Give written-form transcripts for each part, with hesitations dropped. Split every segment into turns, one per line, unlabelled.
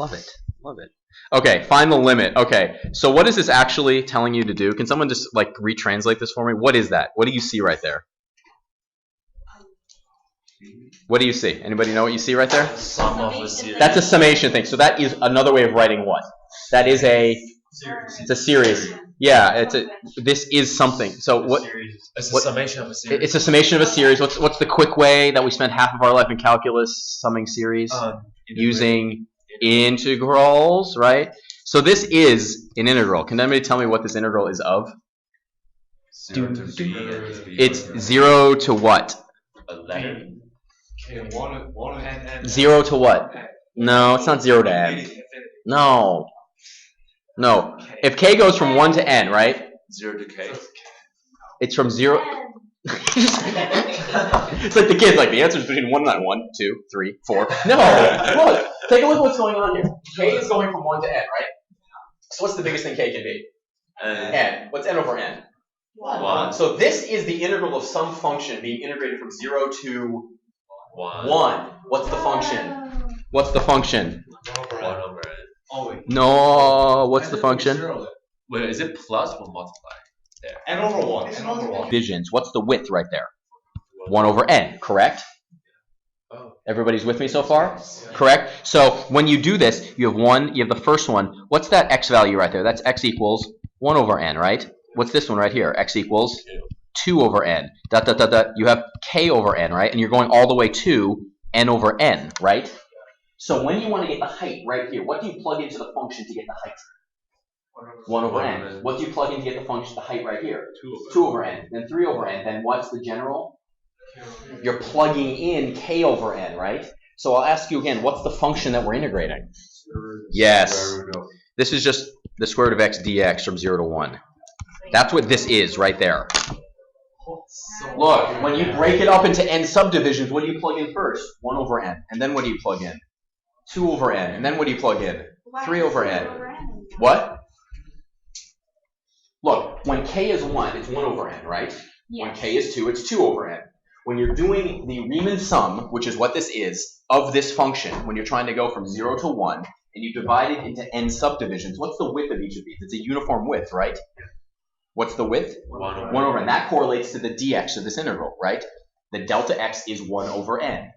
Love it. Love it. Okay, find the limit. Okay, so what is this actually telling you to do? Can someone just like retranslate this for me? What is that? What do you see right there? What do you see? Anybody know what you see right there?
Sum of a series.
That's a summation thing. So that is another way of writing what? That is a
Series.
it's a series. Yeah, this is something. So what?
It's a summation of a series.
It's a summation of a series. What's the quick way that we spent half of our life in calculus summing series? Using integrals, right? So this is an integral. Can anybody tell me what this integral is of?
0 to b.
It's 0 to what?
A letter.
Okay, one and
0 to what? No, it's not 0 to n. No. No. If k goes from 1 to n, right?
0 to k.
It's from 0. It's like the kids, like the answer is between 1 and 1, 2, 3, 4. No. Look. Take a look at what's going on here. K is going from 1 to n, right? So what's the biggest thing k can be? N. What's n over n?
1.
So this is the integral of some function being integrated from 0 to
1.
1. What's the function? What's the function?
1 over n.
Oh, wait.
No. What's the function?
Wait, is it plus or multiply? There.
N over 1. N over 1.
Divisions. What's the width right there? 1 over n, correct?
Oh.
Everybody's with me so far? Correct? So when you do this, you have the first one. What's that x value right there? That's x equals 1 over n, right? What's this one right here? X equals 2 over n. Dot, dot, dot, dot. You have k over n, right? And you're going all the way to n over n, right? So when you want to get the height right here, what do you plug into the function to get the height? 1 over n. What do you plug in to get the function, the height right here? 2 over n. Then 3 over n. Then what's the general? You're plugging in k over n, right? So I'll ask you again, what's the function that we're integrating? Yes. This is just the square root of x dx from 0 to 1. That's what this is right there. Look, when you break it up into n subdivisions, what do you plug in first? 1 over n. And then what do you plug in? 2 over n. And then what do you plug in? 3 over n. What? Look, when k is 1, it's 1 over n, right?
Yes.
When k is 2, it's 2 over n. When you're doing the Riemann sum, which is what this is, of this function, when you're trying to go from 0 to 1, and you divide it into n subdivisions, what's the width of each of these? It's a uniform width, right? What's the width?
1 over
1 over n. That correlates to the dx of this integral, right? The delta x is 1 over n.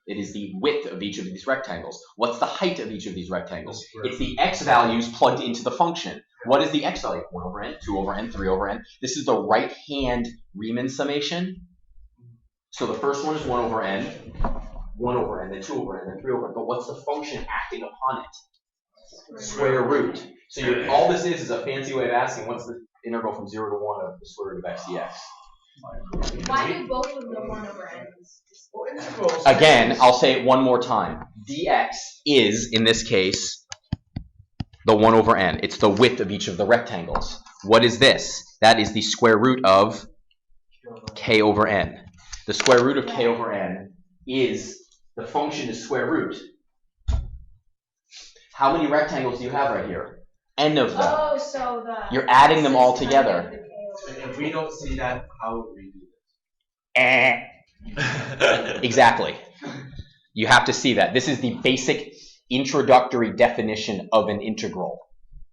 It is the width of each of these rectangles. What's the height of each of these rectangles? It's the x values plugged into the function. What is the x value? 1 over n, 2 over n, 3 over n. This is the right-hand Riemann summation. So the first one is 1 over n, 1 over n, then 2 over n, then 3 over n. But what's the function acting upon it? Square root. So all this is a fancy way of asking what's the integral from 0 to 1 of the square root of x dx.
Why do both of them 1 over n?
Again, I'll say it one more time. dx is, in this case, the 1 over n. It's the width of each of the rectangles. What is this? That is the square root of k over n. The square root of k over n is, the function is square root. How many rectangles do you have right here? N of them.
Oh, so the...
You're adding them all together.
If we don't see that, how would we do this?
Exactly. You have to see that. This is the basic introductory definition of an integral.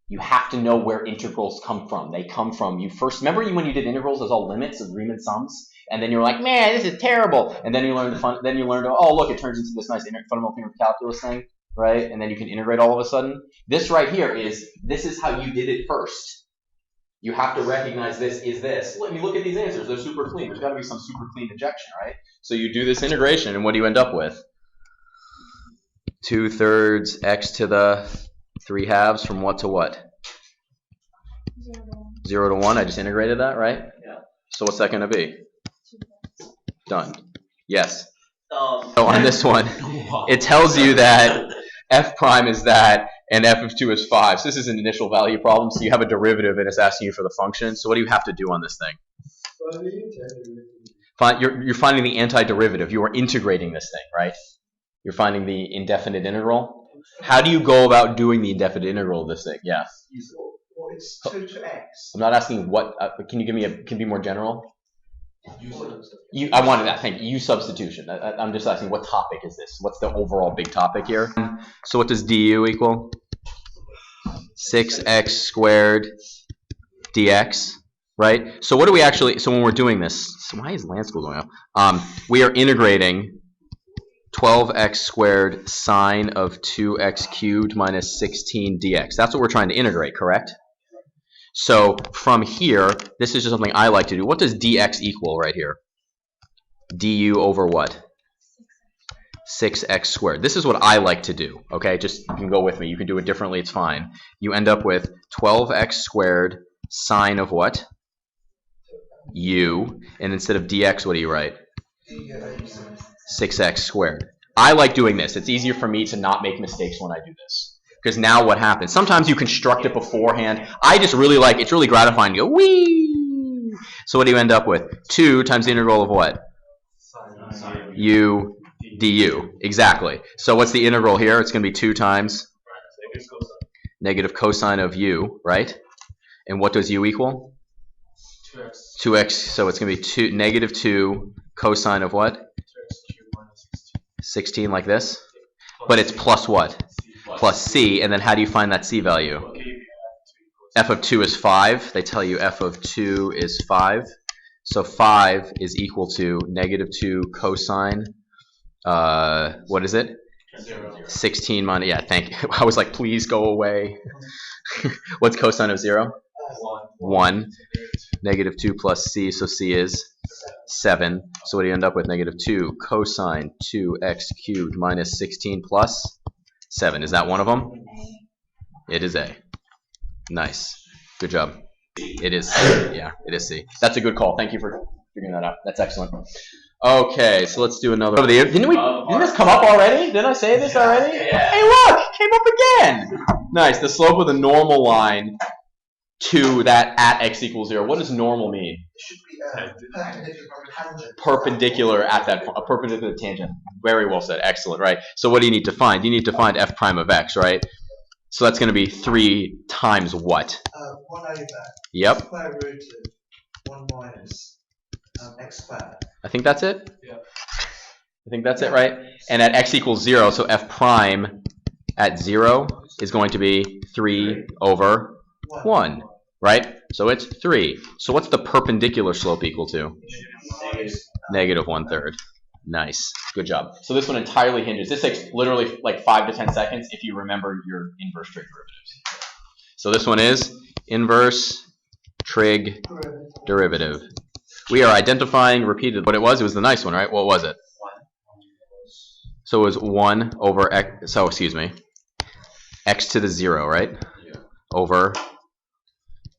You have to know where integrals come from. They come from, you first, remember when you did integrals as all limits of Riemann sums? And then you're like, man, this is terrible. And then you learn oh, look, it turns into this nice fundamental theorem of calculus thing, right? And then you can integrate all of a sudden. This right here this is how you did it first. You have to recognize this is this. I mean, look at these answers. They're super clean. There's got to be some super clean injection, right? So you do this integration, and what do you end up with? 2/3 x to the 3/2 from what to what? 0 to 1. I just integrated that, right?
Yeah.
So what's that going to be? Done. Yes. So on this one, it tells you that f prime is that, and f of 2 is 5. So this is an initial value problem. So you have a derivative, and it's asking you for the function. So what do you have to do on this thing? You're finding the antiderivative. You are integrating this thing, right? You're finding the indefinite integral. How do you go about doing the indefinite integral of this thing? Yeah.
Well, it's 2 to x.
I'm not asking what. Can you give me can be more general? I wanted that. Thank you. Use substitution. I'm just asking, what topic is this? What's the overall big topic here? So what does du equal? 6x squared dx, right? So what do we actually? So when we're doing this, so why is land school going up? We are integrating 12x squared sine of 2x cubed minus 16 dx. That's what we're trying to integrate, correct? So from here, this is just something I like to do. What does dx equal right here? Du over what? 6x squared. This is what I like to do, okay? Just, you can go with me. You can do it differently. It's fine. You end up with 12x squared sine of what? U. And instead of dx, what do you write? 6x squared. I like doing this. It's easier for me to not make mistakes when I do this. Because now what happens? Sometimes you construct it beforehand. I just really like, it's really gratifying to go, whee! So what do you end up with? 2 times the integral of what? U du. Exactly. So what's the integral here? It's going to be 2 times negative cosine of u, right? And what does u equal? 2x. So it's going to be negative 2 cosine of what? 16, like this. But it's plus what? Plus c. And then how do you find that c value? F of 2 is 5. They tell you f of 2 is 5. So 5 is equal to negative 2 cosine. What is it? 16 minus, yeah, thank you. I was like, please go away. What's cosine of 0? 1. Negative 2 plus c, so c is 7. So what do you end up with? Negative 2 cosine 2x cubed minus 16 plus 7. Is that one of them? It is A. Nice. Good job. It is C. Yeah, it is C. That's a good call. Thank you for figuring that out. That's excellent. Okay, so let's do another. Didn't this come up already? Didn't I say this already?
Yeah.
Hey, look! Came up again! Nice. The slope of the normal line to that at x equals 0. What does normal mean?
It should be
Perpendicular at that point. A perpendicular tangent. Very well said. Excellent, right? So what do you need to find? You need to find f prime of x, right? So that's going to be 3 times what?
1 over
Yep.
square root of 1 minus x squared.
I think that's it.
Yeah.
I think that's it, right? And at x equals 0, so f prime at 0 is going to be 3 over 1, right? So it's 3. So what's the perpendicular slope equal to? Negative 1/3. Nice. Good job. So this one entirely hinges. This takes literally like 5 to 10 seconds if you remember your inverse trig derivatives. So this one is inverse trig derivative. We are identifying repeated. What it was the nice one, right? What was it? So it was 1 over x. So excuse me, x to the 0, right?
Yeah.
Over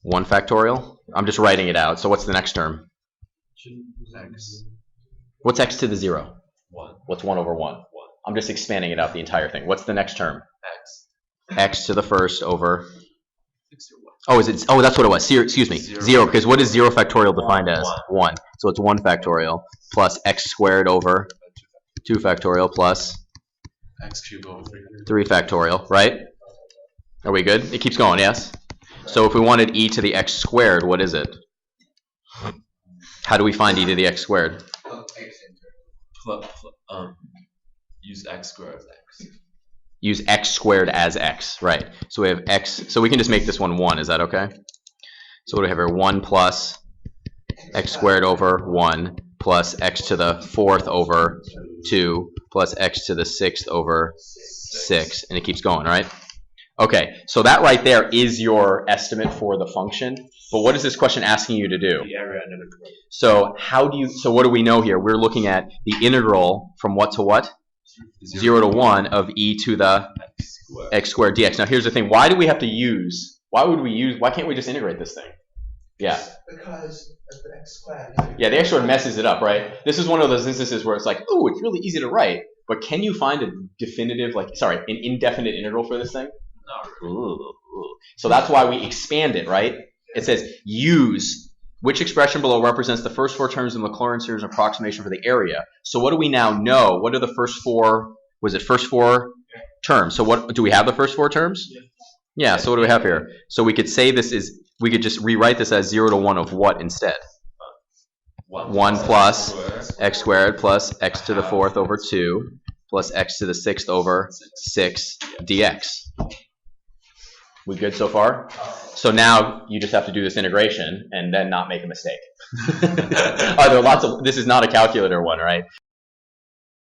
1 factorial. I'm just writing it out. So what's the next term?
X.
What's x to the 0?
1.
What's 1 over 1?
1.
I'm just expanding it out the entire thing. What's the next term?
X.
X to the first over.
61.
Oh, is it? Oh, that's what it was. Excuse me. 0. Because what is 0 factorial defined as?
1.
1. So it's 1 factorial plus x squared over 2 factorial plus
X cubed over 300.
3 factorial, right? Are we good? It keeps going, yes? So if we wanted e to the x squared, what is it? How do we find e to the x squared?
Use x squared as x.
Use x squared as x, right? So we have x, so we can just make this one 1, is that okay? So what do we have here? 1 plus x squared over 1 plus x to the 4th over 2 plus x to the 6th over 6, and it keeps going, right? Okay, so that right there is your estimate for the function, but what is this question asking you to do?
The area under the curve.
So so what do we know here? We're looking at the integral from what to what? 0 to 1 of e to the x squared dx. Now here's the thing, why can't we just integrate this thing? Yeah.
Because of the x squared.
Yeah, the x squared messes it up, right? This is one of those instances where it's like, oh, it's really easy to write, but can you find a definitive, an indefinite integral for this thing?
Not really.
Ooh. So that's why we expand it, right? It says use which expression below represents the first 4 terms in the Maclaurin series approximation for the area. So what do we now know? What are the first 4? Was it first 4 terms? So what do we have the first 4 terms? Yeah. So what do we have here? So we could say we could just rewrite this as 0 to 1 of what instead? 1 plus x squared plus x to the 4th over 2 plus x to the 6th over 6 dx. We good so far? So now you just have to do this integration and then not make a mistake. Are there lots of, this is not a calculator one, right?